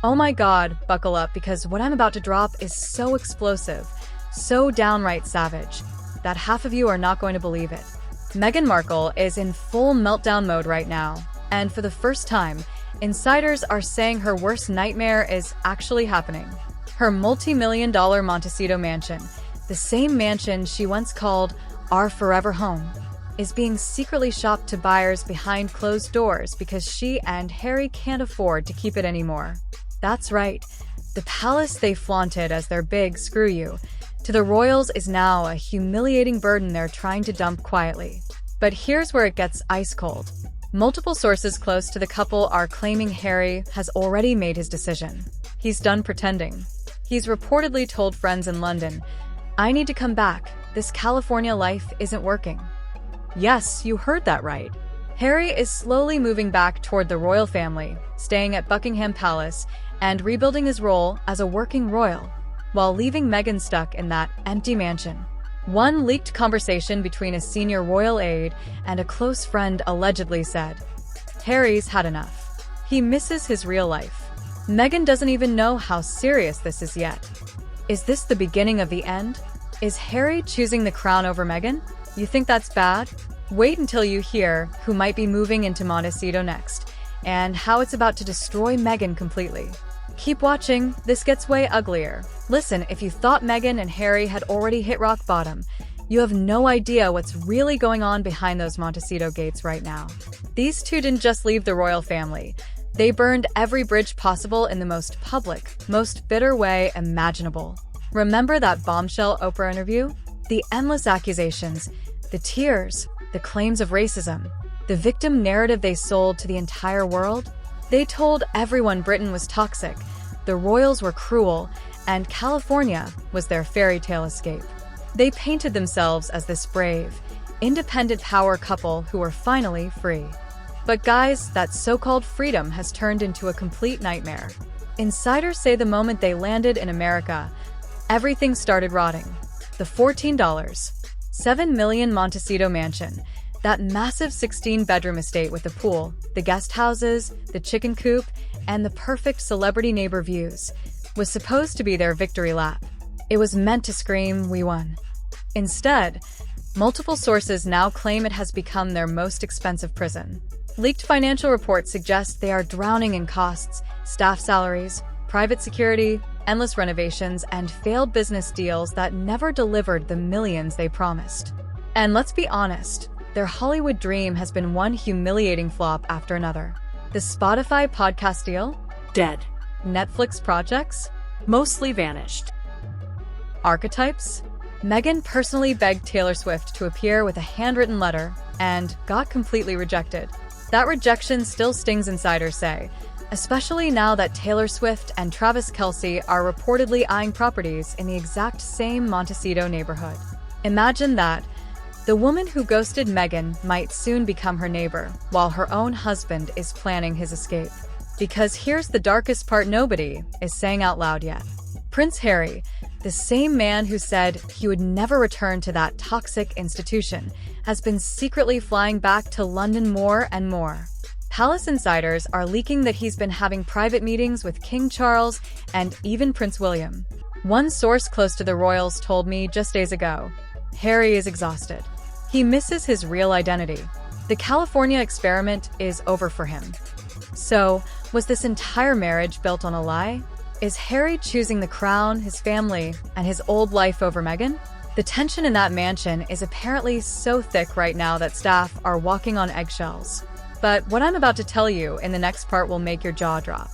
Oh my god, buckle up because what I'm about to drop is so explosive, so downright savage, that half of you are not going to believe it. Meghan Markle is in full meltdown mode right now, and for the first time, insiders are saying her worst nightmare is actually happening. Her multi-million-dollar Montecito mansion, the same mansion she once called our forever home, is being secretly shopped to buyers behind closed doors because she and Harry can't afford to keep it anymore. That's right, the palace they flaunted as their big screw you to the royals is now a humiliating burden they're trying to dump quietly. But here's where it gets ice cold. Multiple sources close to the couple are claiming Harry has already made his decision. He's done pretending. He's reportedly told friends in London, "I need to come back. This California life isn't working." Yes, you heard that right. Harry is slowly moving back toward the royal family, staying at Buckingham Palace and rebuilding his role as a working royal, while leaving Meghan stuck in that empty mansion. One leaked conversation between a senior royal aide and a close friend allegedly said, "Harry's had enough. He misses his real life." Meghan doesn't even know how serious this is yet. Is this the beginning of the end? Is Harry choosing the crown over Meghan? You think that's bad? Wait until you hear who might be moving into Montecito next, and how it's about to destroy Meghan completely. Keep watching, this gets way uglier. Listen, if you thought Meghan and Harry had already hit rock bottom, you have no idea what's really going on behind those Montecito gates right now. These two didn't just leave the royal family. They burned every bridge possible in the most public, most bitter way imaginable. Remember that bombshell Oprah interview? The endless accusations, the tears, the claims of racism, the victim narrative they sold to the entire world? They told everyone Britain was toxic, the royals were cruel, and California was their fairy tale escape. They painted themselves as this brave, independent power couple who were finally free. But guys, that so-called freedom has turned into a complete nightmare. Insiders say the moment they landed in America, everything started rotting. The $14.7 million Montecito mansion, that massive 16-bedroom estate with the pool, the guest houses, the chicken coop, and the perfect celebrity neighbor views, was supposed to be their victory lap. It was meant to scream, "We won." Instead, multiple sources now claim it has become their most expensive prison. Leaked financial reports suggest they are drowning in costs, staff salaries, private security, endless renovations, and failed business deals that never delivered the millions they promised. And let's be honest, their Hollywood dream has been one humiliating flop after another. The Spotify podcast deal? Dead. Netflix projects? Mostly vanished. Archetypes? Meghan personally begged Taylor Swift to appear with a handwritten letter and got completely rejected. That rejection still stings, insiders say, especially now that Taylor Swift and Travis Kelce are reportedly eyeing properties in the exact same Montecito neighborhood. Imagine that. The woman who ghosted Meghan might soon become her neighbor, while her own husband is planning his escape. Because here's the darkest part nobody is saying out loud yet. Prince Harry, the same man who said he would never return to that toxic institution, has been secretly flying back to London more and more. Palace insiders are leaking that he's been having private meetings with King Charles and even Prince William. One source close to the royals told me just days ago, Harry is exhausted. He misses his real identity. The California experiment is over for him. So, was this entire marriage built on a lie? Is Harry choosing the crown, his family, and his old life over Meghan? The tension in that mansion is apparently so thick right now that staff are walking on eggshells. But what I'm about to tell you in the next part will make your jaw drop.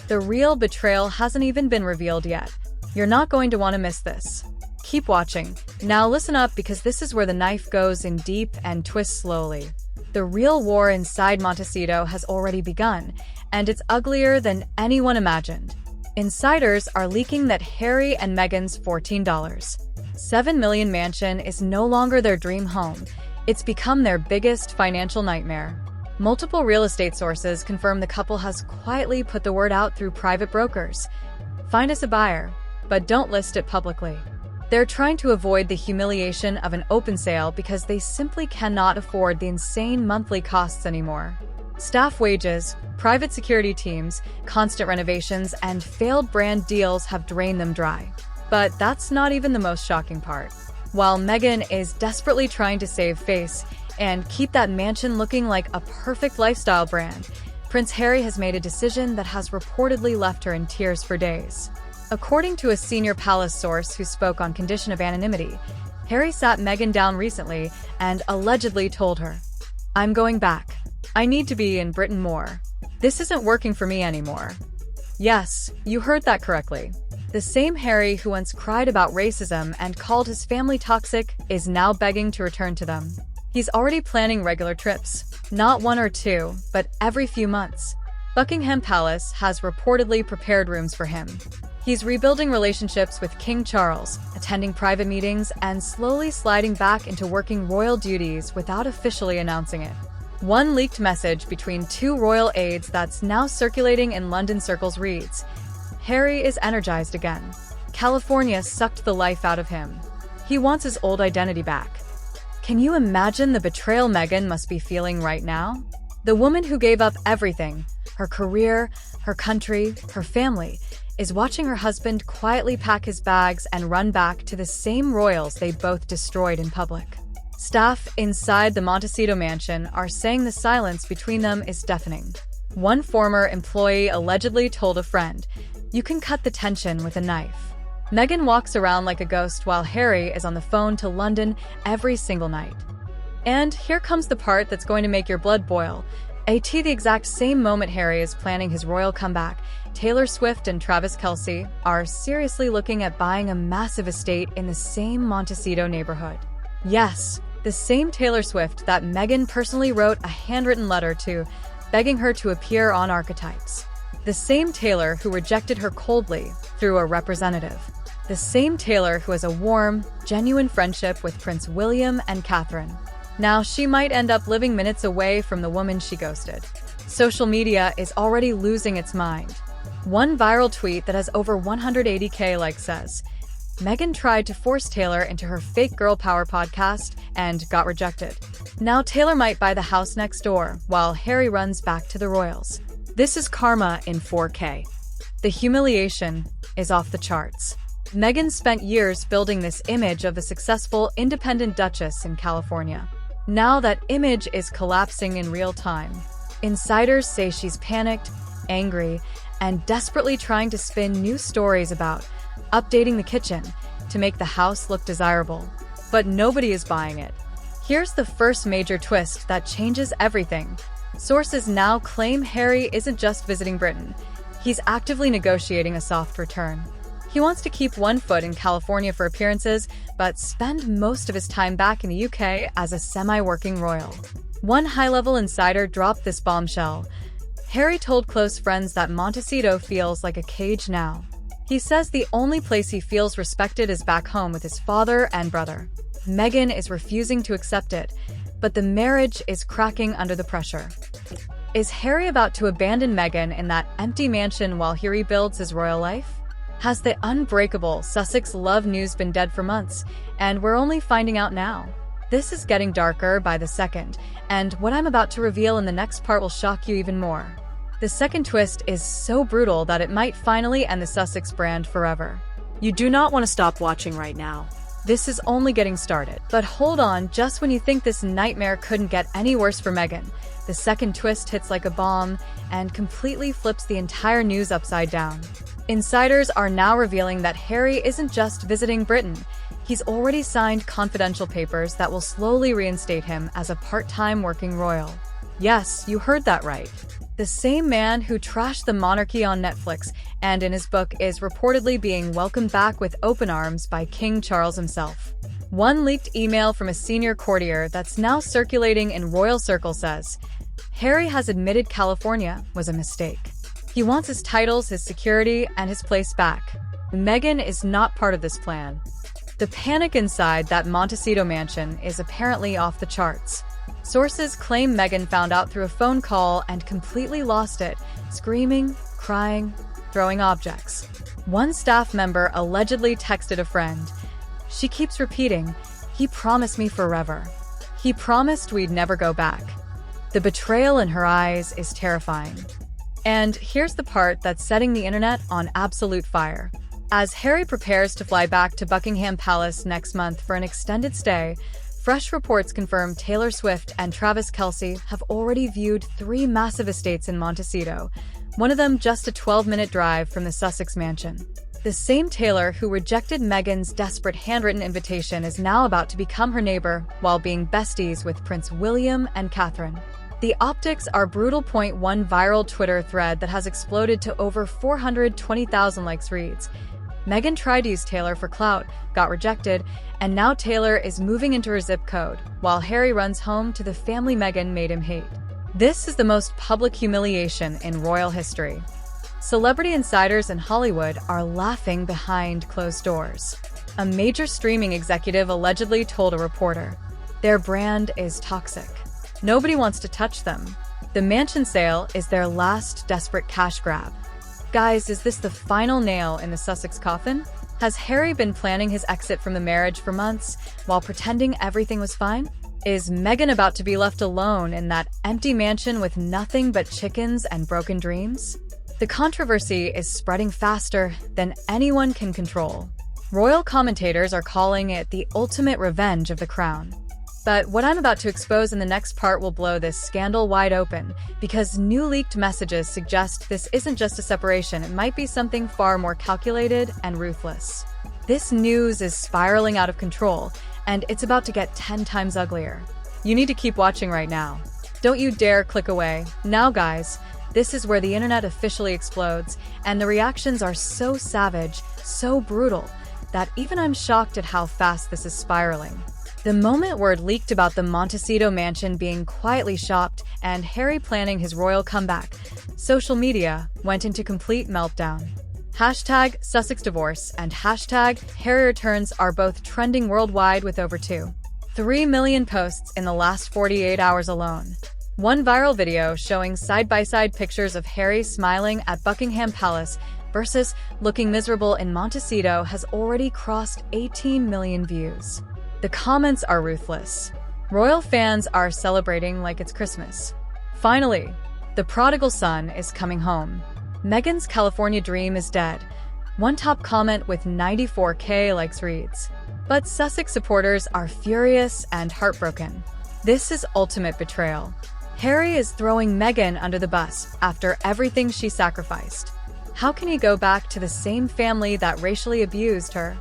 The real betrayal hasn't even been revealed yet. You're not going to want to miss this. Keep watching. Now listen up because this is where the knife goes in deep and twists slowly. The real war inside Montecito has already begun, and it's uglier than anyone imagined. Insiders are leaking that Harry and Meghan's $14.7 million mansion is no longer their dream home. It's become their biggest financial nightmare. Multiple real estate sources confirm the couple has quietly put the word out through private brokers. Find us a buyer, but don't list it publicly. They're trying to avoid the humiliation of an open sale because they simply cannot afford the insane monthly costs anymore. Staff wages, private security teams, constant renovations, and failed brand deals have drained them dry. But that's not even the most shocking part. While Meghan is desperately trying to save face and keep that mansion looking like a perfect lifestyle brand, Prince Harry has made a decision that has reportedly left her in tears for days. According to a senior palace source who spoke on condition of anonymity, Harry sat Meghan down recently and allegedly told her, "I'm going back. I need to be in Britain more. This isn't working for me anymore." Yes, you heard that correctly. The same Harry who once cried about racism and called his family toxic is now begging to return to them. He's already planning regular trips, not one or two, but every few months. Buckingham Palace has reportedly prepared rooms for him. He's rebuilding relationships with King Charles, attending private meetings, and slowly sliding back into working royal duties without officially announcing it. One leaked message between two royal aides that's now circulating in London circles reads, "Harry is energized again. California sucked the life out of him. He wants his old identity back." Can you imagine the betrayal Meghan must be feeling right now? The woman who gave up everything, her career, her country, her family, is watching her husband quietly pack his bags and run back to the same royals they both destroyed in public. Staff inside the Montecito mansion are saying the silence between them is deafening. One former employee allegedly told a friend, "You can cut the tension with a knife." Meghan walks around like a ghost while Harry is on the phone to London every single night. And here comes the part that's going to make your blood boil. At the exact same moment Harry is planning his royal comeback, Taylor Swift and Travis Kelce are seriously looking at buying a massive estate in the same Montecito neighborhood. Yes, the same Taylor Swift that Meghan personally wrote a handwritten letter to, begging her to appear on Archetypes. The same Taylor who rejected her coldly through a representative. The same Taylor who has a warm, genuine friendship with Prince William and Catherine. Now she might end up living minutes away from the woman she ghosted. Social media is already losing its mind. One viral tweet that has over 180K likes says, "Meghan tried to force Taylor into her fake girl power podcast and got rejected. Now Taylor might buy the house next door while Harry runs back to the royals." This is karma in 4K. The humiliation is off the charts. Meghan spent years building this image of a successful, independent duchess in California. Now that image is collapsing in real time. Insiders say she's panicked, angry, and desperately trying to spin new stories about updating the kitchen to make the house look desirable. But nobody is buying it. Here's the first major twist that changes everything. Sources now claim Harry isn't just visiting Britain. He's actively negotiating a soft return. He wants to keep one foot in California for appearances, but spend most of his time back in the UK as a semi-working royal. One high-level insider dropped this bombshell. Harry told close friends that Montecito feels like a cage now. He says the only place he feels respected is back home with his father and brother. Meghan is refusing to accept it, but the marriage is cracking under the pressure. Is Harry about to abandon Meghan in that empty mansion while he rebuilds his royal life? Has the unbreakable Sussex love news been dead for months, and we're only finding out now? This is getting darker by the second, and what I'm about to reveal in the next part will shock you even more. The second twist is so brutal that it might finally end the Sussex brand forever. You do not want to stop watching right now. This is only getting started. But hold on, just when you think this nightmare couldn't get any worse for Meghan, the second twist hits like a bomb and completely flips the entire news upside down. Insiders are now revealing that Harry isn't just visiting Britain. He's already signed confidential papers that will slowly reinstate him as a part-time working royal. Yes, you heard that right. The same man who trashed the monarchy on Netflix and in his book is reportedly being welcomed back with open arms by King Charles himself. One leaked email from a senior courtier that's now circulating in royal circles says, Harry has admitted California was a mistake. He wants his titles, his security, and his place back. Meghan is not part of this plan. The panic inside that Montecito mansion is apparently off the charts. Sources claim Meghan found out through a phone call and completely lost it, screaming, crying, throwing objects. One staff member allegedly texted a friend, "She keeps repeating, 'He promised me forever. He promised we'd never go back.'" The betrayal in her eyes is terrifying. And here's the part that's setting the internet on absolute fire. As Harry prepares to fly back to Buckingham Palace next month for an extended stay, fresh reports confirm Taylor Swift and Travis Kelce have already viewed 3 massive estates in Montecito, one of them just a 12-minute drive from the Sussex mansion. The same Taylor who rejected Meghan's desperate handwritten invitation is now about to become her neighbor while being besties with Prince William and Catherine. The optics are brutal. One viral Twitter thread that has exploded to over 420,000 likes reads, "Meghan tried to use Taylor for clout, got rejected, and now Taylor is moving into her zip code, while Harry runs home to the family Meghan made him hate." This is the most public humiliation in royal history. Celebrity insiders in Hollywood are laughing behind closed doors. A major streaming executive allegedly told a reporter, "Their brand is toxic. Nobody wants to touch them. The mansion sale is their last desperate cash grab." Guys, is this the final nail in the Sussex coffin? Has Harry been planning his exit from the marriage for months while pretending everything was fine? Is Meghan about to be left alone in that empty mansion with nothing but chickens and broken dreams? The controversy is spreading faster than anyone can control. Royal commentators are calling it the ultimate revenge of the crown. But what I'm about to expose in the next part will blow this scandal wide open, because new leaked messages suggest this isn't just a separation, it might be something far more calculated and ruthless. This news is spiraling out of control, and it's about to get 10 times uglier. You need to keep watching right now. Don't you dare click away. Now guys, this is where the internet officially explodes, and the reactions are so savage, so brutal, that even I'm shocked at how fast this is spiraling. The moment word leaked about the Montecito mansion being quietly shopped and Harry planning his royal comeback, social media went into complete meltdown. Hashtag Sussex divorce and hashtag Harry returns are both trending worldwide with over 2.3 million posts in the last 48 hours alone. One viral video showing side-by-side pictures of Harry smiling at Buckingham Palace versus looking miserable in Montecito has already crossed 18 million views. The comments are ruthless. Royal fans are celebrating like it's Christmas. Finally, the prodigal son is coming home. Meghan's California dream is dead. One top comment with 94K likes reads, "But Sussex supporters are furious and heartbroken. This is ultimate betrayal. Harry is throwing Meghan under the bus after everything she sacrificed. How can he go back to the same family that racially abused her?"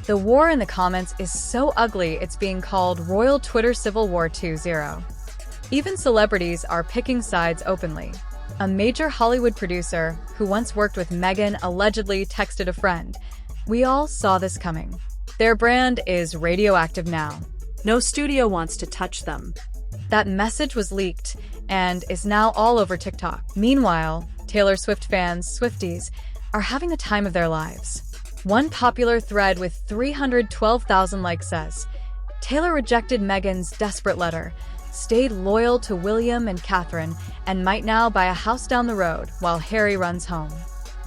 The war in the comments is so ugly it's being called Royal Twitter Civil War 2.0. Even celebrities are picking sides openly. A major Hollywood producer who once worked with Meghan allegedly texted a friend, "We all saw this coming. Their brand is radioactive now. No studio wants to touch them." That message was leaked and is now all over TikTok. Meanwhile, Taylor Swift fans, Swifties, are having the time of their lives. One popular thread with 312,000 likes says, "Taylor rejected Meghan's desperate letter, stayed loyal to William and Catherine, and might now buy a house down the road while Harry runs home.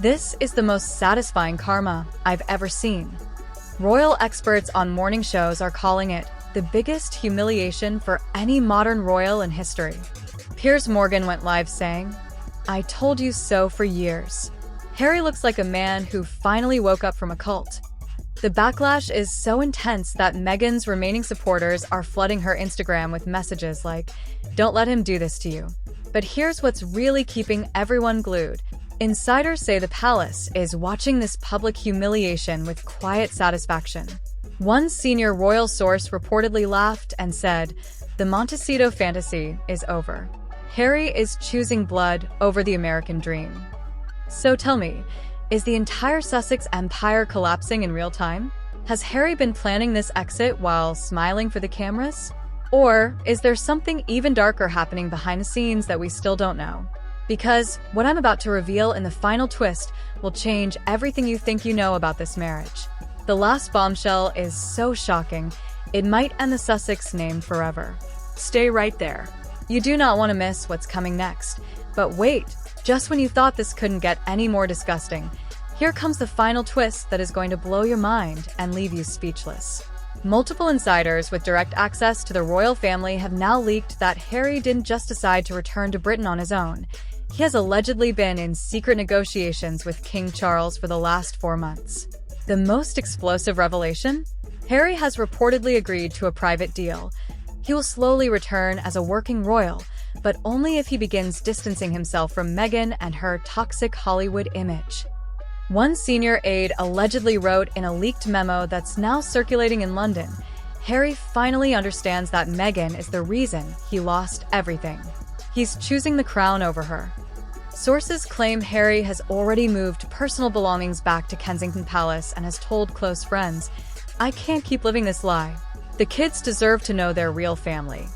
This is the most satisfying karma I've ever seen." Royal experts on morning shows are calling it the biggest humiliation for any modern royal in history. Piers Morgan went live saying, "I told you so for years." Harry looks like a man who finally woke up from a cult. The backlash is so intense that Meghan's remaining supporters are flooding her Instagram with messages like, "Don't let him do this to you." But here's what's really keeping everyone glued. Insiders say the palace is watching this public humiliation with quiet satisfaction. One senior royal source reportedly laughed and said, "The Montecito fantasy is over. Harry is choosing blood over the American dream." So tell me, is the entire Sussex empire collapsing in real time? Has Harry been planning this exit while smiling for the cameras? Or is there something even darker happening behind the scenes that we still don't know? Because what I'm about to reveal in the final twist will change everything you think you know about this marriage. The last bombshell is so shocking, it might end the Sussex name forever. Stay right there. You do not want to miss what's coming next. But wait, just when you thought this couldn't get any more disgusting, here comes the final twist that is going to blow your mind and leave you speechless. Multiple insiders with direct access to the royal family have now leaked that Harry didn't just decide to return to Britain on his own. He has allegedly been in secret negotiations with King Charles for the last 4 months. The most explosive revelation? Harry has reportedly agreed to a private deal. He will slowly return as a working royal, but only if he begins distancing himself from Meghan and her toxic Hollywood image. One senior aide allegedly wrote in a leaked memo that's now circulating in London, Harry finally understands that Meghan is the reason he lost everything. He's choosing the crown over her. Sources claim Harry has already moved personal belongings back to Kensington Palace and has told close friends, "I can't keep living this lie. The kids deserve to know their real family."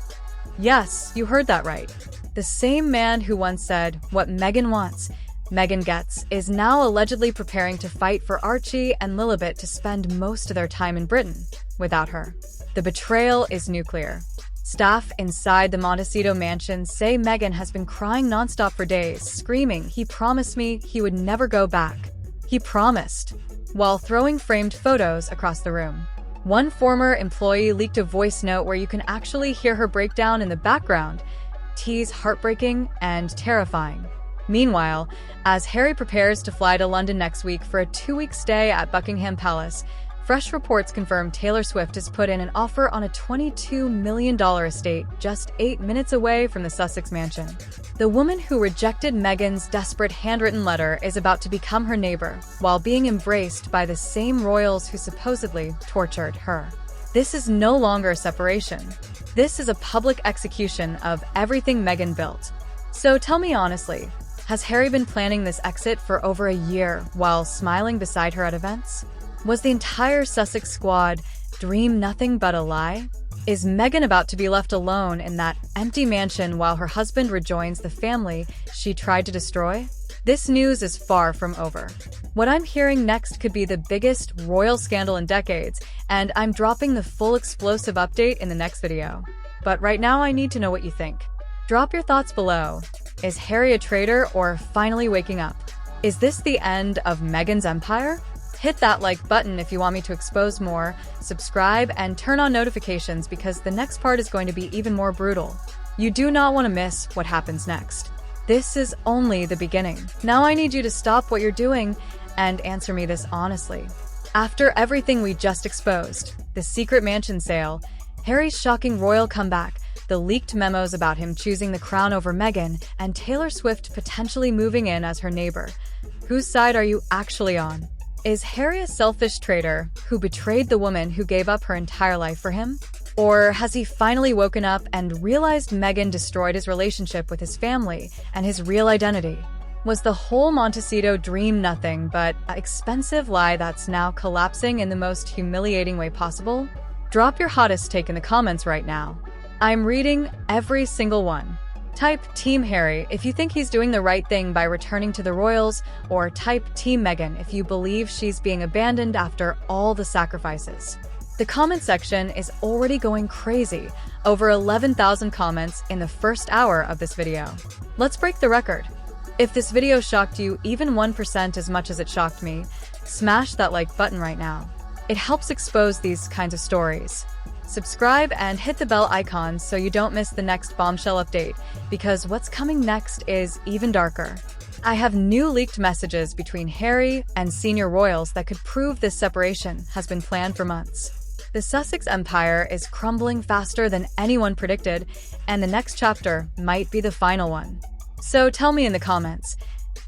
Yes, you heard that right. The same man who once said, "What Meghan wants, Meghan gets," is now allegedly preparing to fight for Archie and Lilibet to spend most of their time in Britain without her. The betrayal is nuclear. Staff inside the Montecito mansion say Meghan has been crying nonstop for days, screaming, "He promised me he would never go back. He promised," while throwing framed photos across the room. One former employee leaked a voice note where you can actually hear her breakdown in the background. Tease heartbreaking and terrifying. Meanwhile, as Harry prepares to fly to London next week for a 2-week stay at Buckingham Palace, fresh reports confirm Taylor Swift has put in an offer on a $22 million estate just 8 minutes away from the Sussex mansion. The woman who rejected Meghan's desperate handwritten letter is about to become her neighbor, while being embraced by the same royals who supposedly tortured her. This is no longer a separation. This is a public execution of everything Meghan built. So tell me honestly, has Harry been planning this exit for over a year while smiling beside her at events? Was the entire Sussex squad dream nothing but a lie? Is Meghan about to be left alone in that empty mansion while her husband rejoins the family she tried to destroy? This news is far from over. What I'm hearing next could be the biggest royal scandal in decades, and I'm dropping the full explosive update in the next video. But right now I need to know what you think. Drop your thoughts below. Is Harry a traitor or finally waking up? Is this the end of Meghan's empire? Hit that like button if you want me to expose more, subscribe, and turn on notifications because the next part is going to be even more brutal. You do not want to miss what happens next. This is only the beginning. Now I need you to stop what you're doing and answer me this honestly. After everything we just exposed, the secret mansion sale, Harry's shocking royal comeback, the leaked memos about him choosing the crown over Meghan, and Taylor Swift potentially moving in as her neighbor, whose side are you actually on? Is Harry a selfish traitor who betrayed the woman who gave up her entire life for him? Or has he finally woken up and realized Meghan destroyed his relationship with his family and his real identity? Was the whole Montecito dream nothing but an expensive lie that's now collapsing in the most humiliating way possible? Drop your hottest take in the comments right now. I'm reading every single one. Type Team Harry if you think he's doing the right thing by returning to the royals, or type Team Meghan if you believe she's being abandoned after all the sacrifices. The comment section is already going crazy, over 11,000 comments in the first hour of this video. Let's break the record. If this video shocked you even 1% as much as it shocked me, smash that like button right now. It helps expose these kinds of stories. Subscribe and hit the bell icon so you don't miss the next bombshell update, because what's coming next is even darker. I have new leaked messages between Harry and senior royals that could prove this separation has been planned for months. The Sussex empire is crumbling faster than anyone predicted, and the next chapter might be the final one. So tell me in the comments,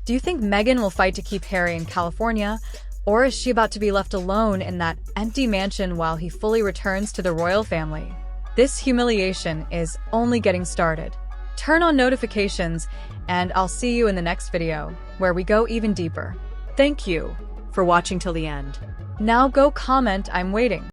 do you think Meghan will fight to keep Harry in California? Or is she about to be left alone in that empty mansion while he fully returns to the royal family? This humiliation is only getting started. Turn on notifications, and I'll see you in the next video, where we go even deeper. Thank you for watching till the end. Now go comment, I'm waiting.